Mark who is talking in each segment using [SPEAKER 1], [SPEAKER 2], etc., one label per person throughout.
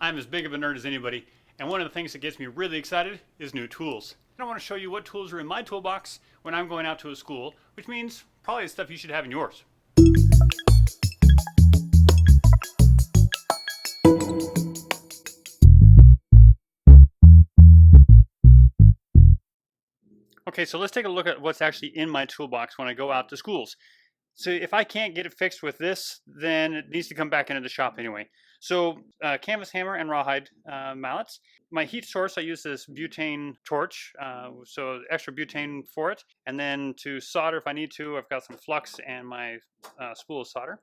[SPEAKER 1] I'm as big of a nerd as anybody, and one of the things that gets me really excited is new tools. And I want to show you what tools are in my toolbox when I'm going out to a school, which means probably the stuff you should have in yours. Okay, so let's take a look at what's actually in my toolbox when I go out to schools. So if I can't get it fixed with this, then it needs to come back into the shop anyway. So canvas hammer and rawhide mallets. My heat source, I use this butane torch, so extra butane for it. And then to solder if I need to, I've got some flux and my spool of solder.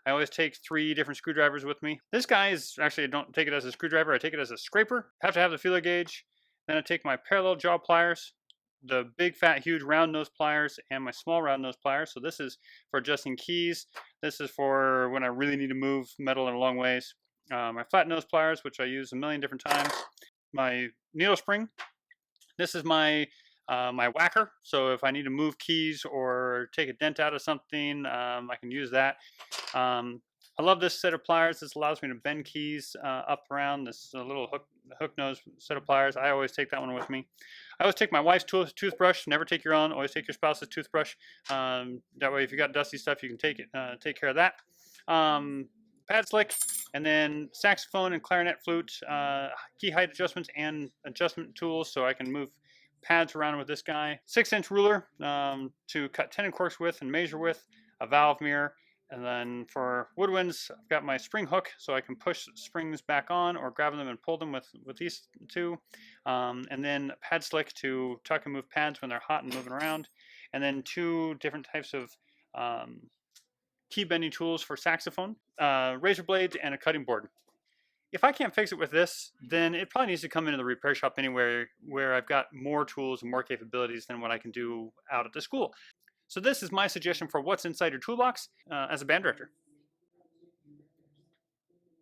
[SPEAKER 1] I always take 3 different screwdrivers with me. This guy is actually, I don't take it as a screwdriver, I take it as a scraper. I have to have the feeler gauge. Then I take my parallel jaw pliers, the big fat huge round nose pliers, and my small round nose pliers. So this is for adjusting keys. This is for when I really need to move metal in a long ways. My flat nose pliers, which I use a million different times. My needle spring. This is my my whacker. So if I need to move keys or take a dent out of something, I can use that. I love this set of pliers. This allows me to bend keys up around. This is a little hook nose set of pliers. I always take that one with me. I always take my wife's toothbrush. Never take your own. Always take your spouse's toothbrush. That way, if you got dusty stuff, you can take care of that. Pad slick, and then saxophone and clarinet flute, key height adjustments and adjustment tools, so I can move pads around with this guy. 6-inch ruler to cut tenon corks with and measure with. A valve mirror. And then for woodwinds, I've got my spring hook, so I can push springs back on or grab them and pull them with these two. And then pad slick to tuck and move pads when they're hot and moving around. And then 2 different types of key bending tools for saxophone, razor blades, and a cutting board. If I can't fix it with this, then it probably needs to come into the repair shop anywhere where I've got more tools and more capabilities than what I can do out at the school. So this is my suggestion for what's inside your toolbox as a band director.